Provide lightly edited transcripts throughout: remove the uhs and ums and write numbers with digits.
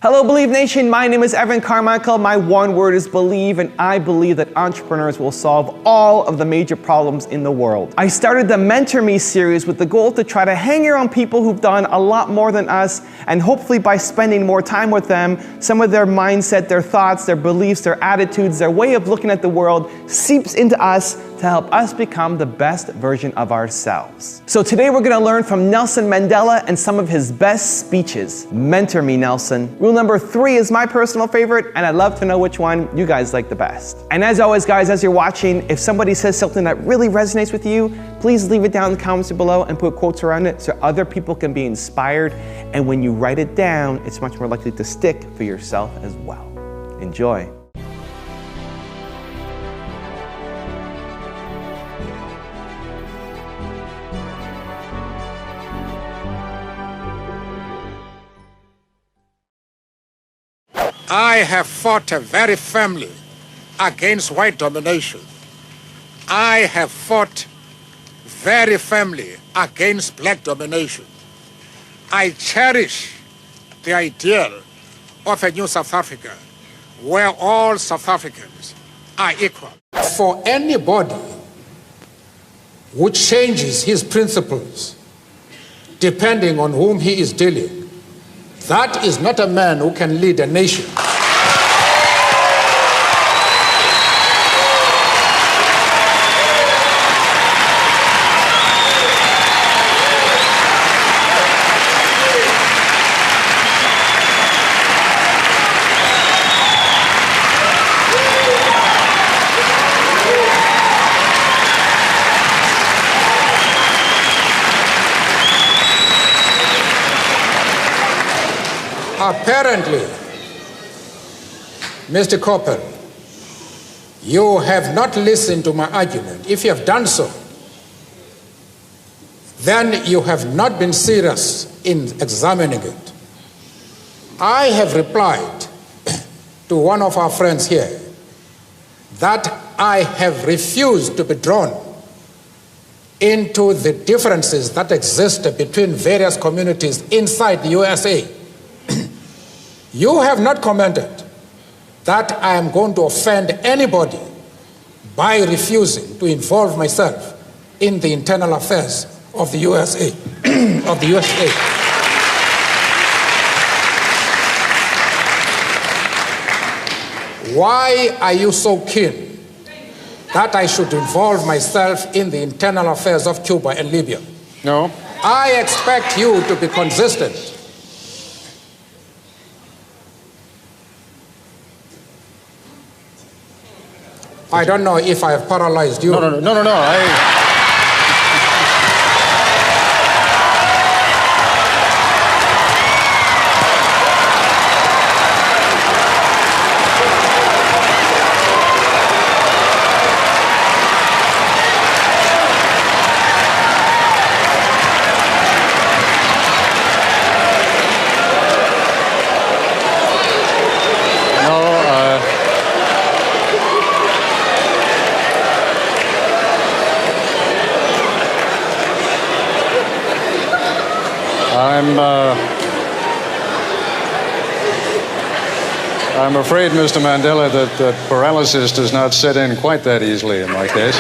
Hello, Believe Nation. My name is Evan Carmichael. My one word is believe, and I believe that entrepreneurs will solve all of the major problems in the world. I started the Mentor Me series with the goal to try to hang around people who've done a lot more than us, and hopefully by spending more time with them, some of their mindset, their thoughts, their beliefs, their attitudes, their way of looking at the world seeps into us to help us become the best version of ourselves. So today we're gonna learn from Nelson Mandela and some of his best speeches. Mentor me, Nelson. Rule number 3 is my personal favorite, and I'd love to know which one you guys like the best. And as always, guys, as you're watching, if somebody says something that really resonates with you, please leave it down in the comments below and put quotes around it so other people can be inspired. And when you write it down, it's much more likely to stick for yourself as well. Enjoy. I have fought very firmly against white domination. I have fought very firmly against black domination. I cherish the ideal of a new South Africa where all South Africans are equal. For anybody who changes his principles depending on whom he is dealing, that is not a man who can lead a nation. Apparently, Mr. Copper, you have not listened to my argument. If you have done so, then you have not been serious in examining it. I have replied to one of our friends here that I have refused to be drawn into the differences that exist between various communities inside the USA. You have not commented that I am going to offend anybody by refusing to involve myself in the internal affairs of the USA. of the USA. Why are you so keen that I should involve myself in the internal affairs of Cuba and Libya? No. I expect you to be consistent. I don't know if I have paralyzed you. No. I'm afraid, Mr. Mandela, that paralysis does not set in quite that easily in my case.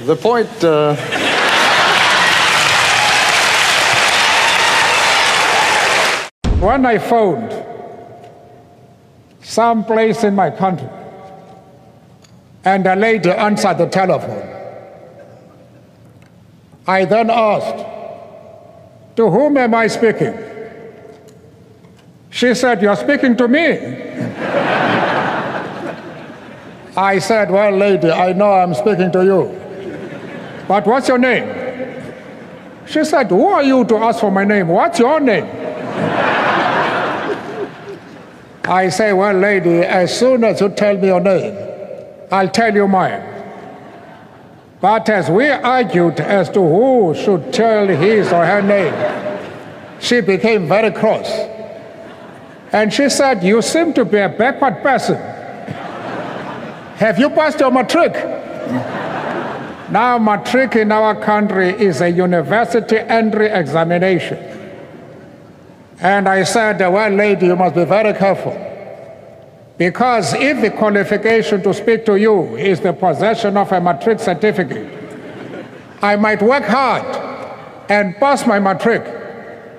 The point... When I phoned someplace in my country and a lady answered the telephone, I then asked, "To whom am I speaking?" She said, "You're speaking to me." I said, "Well, lady, I know I'm speaking to you, but what's your name?" She said, "Who are you to ask for my name? What's your name?" I say, "Well, lady, as soon as you tell me your name, I'll tell you mine." But as we argued as to who should tell his or her name, she became very cross. And she said, "You seem to be a backward person. Have you passed your matric?" Now, matric in our country is a university entry examination. And I said, well, lady, you must be very careful. Because if the qualification to speak to you is the possession of a matric certificate, I might work hard and pass my matric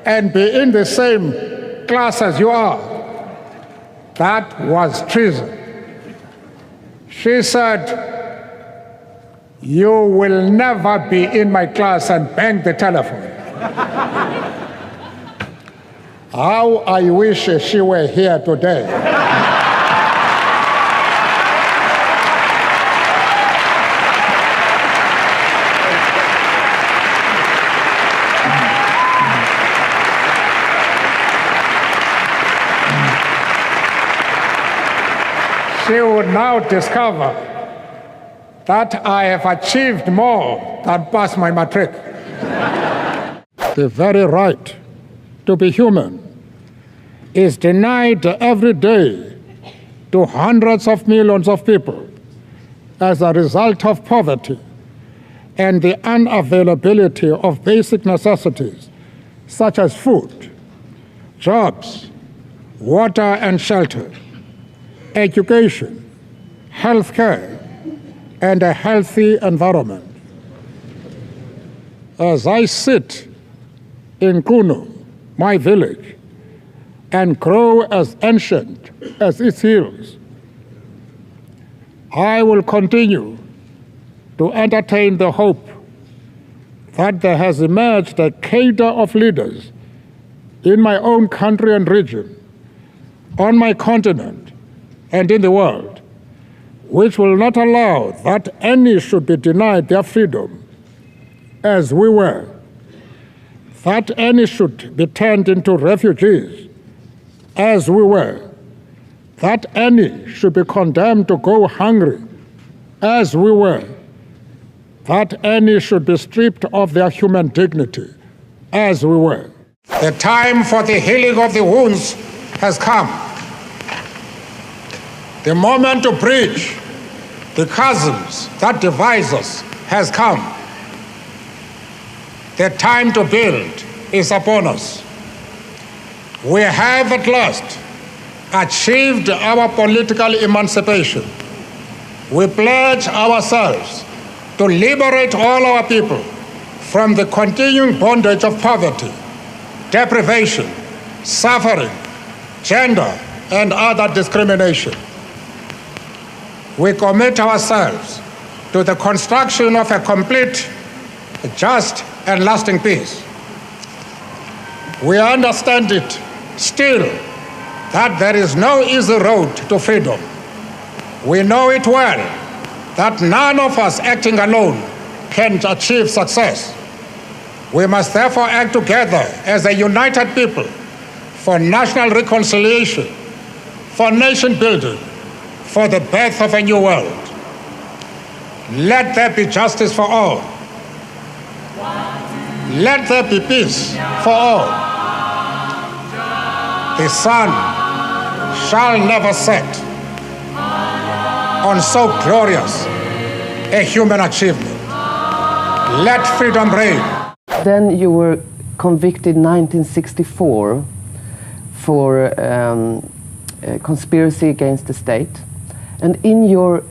and be in the same class as you are. That was treason. She said, you will never be in my class, and bang the telephone. How I wish she were here today. She would now discover that I have achieved more than pass my matric. The very right to be human is denied every day to hundreds of millions of people as a result of poverty and the unavailability of basic necessities such as food, jobs, water and shelter, education, health care, and a healthy environment. As I sit in Kuno, my village, and grow as ancient as its hills, I will continue to entertain the hope that there has emerged a cadre of leaders in my own country and region, on my continent, and in the world, which will not allow that any should be denied their freedom, as we were, that any should be turned into refugees, as we were, that any should be condemned to go hungry, as we were, that any should be stripped of their human dignity, as we were. The time for the healing of the wounds has come. The moment to bridge the chasms that divide us has come. The time to build is upon us. We have at last achieved our political emancipation. We pledge ourselves to liberate all our people from the continuing bondage of poverty, deprivation, suffering, gender, and other discrimination. We commit ourselves to the construction of a complete, just, and lasting peace. We understand it still that there is no easy road to freedom. We know it well that none of us acting alone can achieve success. We must therefore act together as a united people for national reconciliation, for nation building, for the birth of a new world. Let there be justice for all. Let there be peace for all. The sun shall never set on so glorious a human achievement. Let freedom reign. Then you were convicted in 1964 for conspiracy against the state. And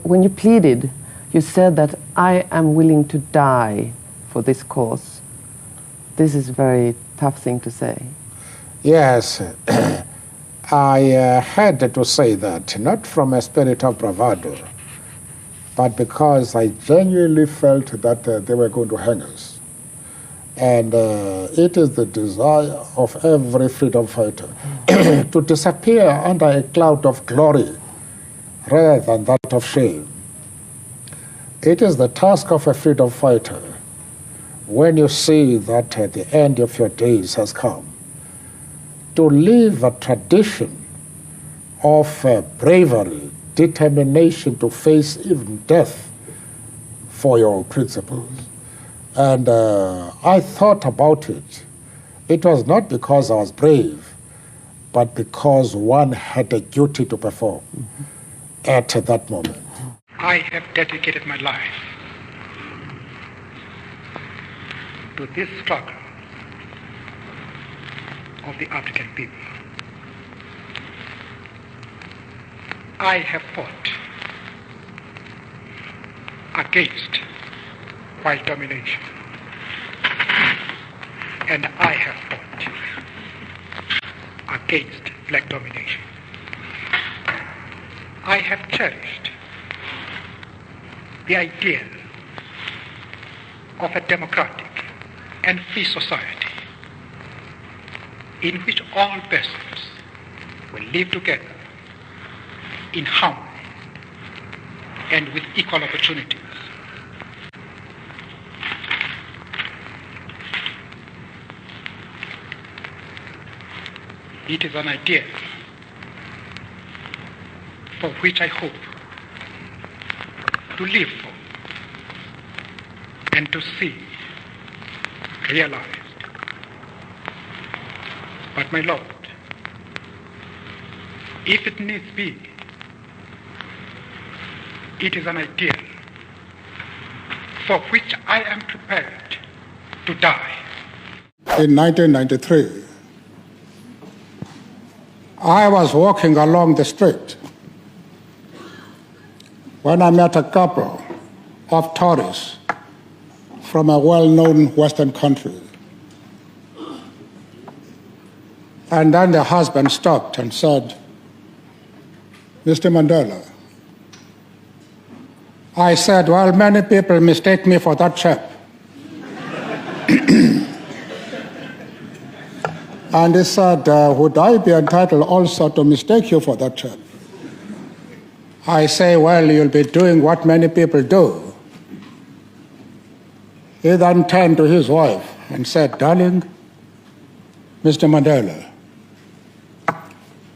when you pleaded, you said that I am willing to die for this cause. This is a very tough thing to say. Yes, I had to say that, not from a spirit of bravado, but because I genuinely felt that they were going to hang us. And it is the desire of every freedom fighter to disappear under a cloud of glory rather than that of shame. It is the task of a freedom fighter, when you see that the end of your days has come, to live a tradition of bravery, determination to face even death for your principles. And I thought about it. It was not because I was brave, but because one had a duty to perform at that moment. I have dedicated my life to this struggle of the African people. I have fought against white domination, and I have fought against black domination. I have cherished the idea of a democratic and free society in which all persons will live together in harmony and with equal opportunities. It is an idea for which I hope to live for and to see realized. But my Lord, if it needs be, it is an ideal for which I am prepared to die. In 1993, I was walking along the street when I met a couple of tourists from a well-known Western country. And then the husband stopped and said, "Mr. Mandela." I said, "Well, many people mistake me for that chap." And he said, "Would I be entitled also to mistake you for that chap?" I say, "Well, you'll be doing what many people do." He then turned to his wife and said, "Darling, Mr. Mandela."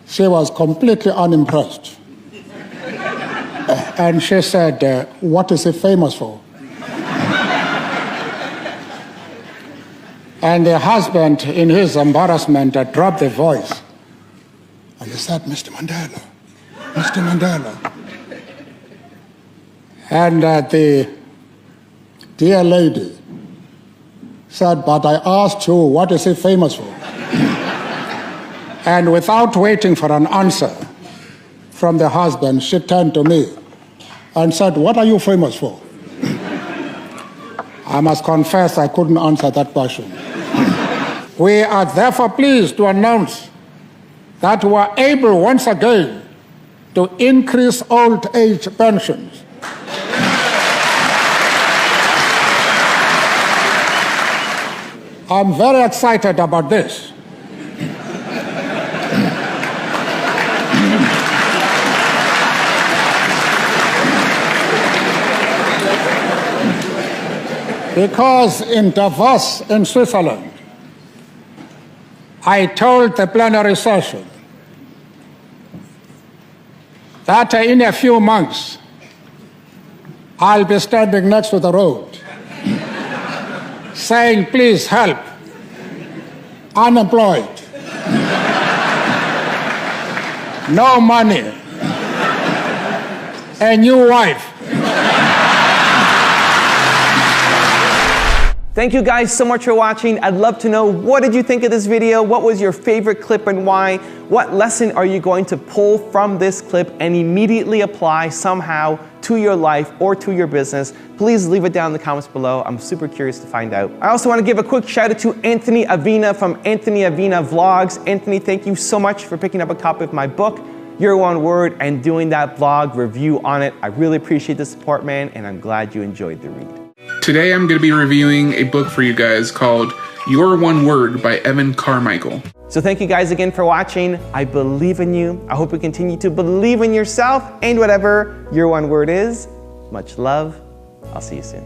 She was completely unimpressed. And she said, "What is he famous for?" And the husband, in his embarrassment, dropped the voice. And he said, "Mr. Mandela, Mr. Mandela." And the dear lady said, "But I asked you, what is he famous for?" And without waiting for an answer from the husband, she turned to me and said, "What are you famous for?" I must confess I couldn't answer that question. We are therefore pleased to announce that we are able once again to increase old age pensions. I'm very excited about this. Because in Davos, in Switzerland, I told the plenary session that in a few months, I'll be standing next to the road saying, "Please help, unemployed, no money, a new wife." Thank you guys so much for watching. I'd love to know, what did you think of this video? What was your favorite clip and why? What lesson are you going to pull from this clip and immediately apply somehow to your life or to your business? Please leave it down in the comments below. I'm super curious to find out. I also want to give a quick shout out to Anthony Avina from Anthony Avina Vlogs. Anthony, thank you so much for picking up a copy of my book, Your One Word, and doing that vlog review on it. I really appreciate the support, man, and I'm glad you enjoyed the read. Today I'm going to be reviewing a book for you guys called Your One Word by Evan Carmichael. So thank you guys again for watching. I believe in you. I hope you continue to believe in yourself and whatever your one word is. Much love. I'll see you soon.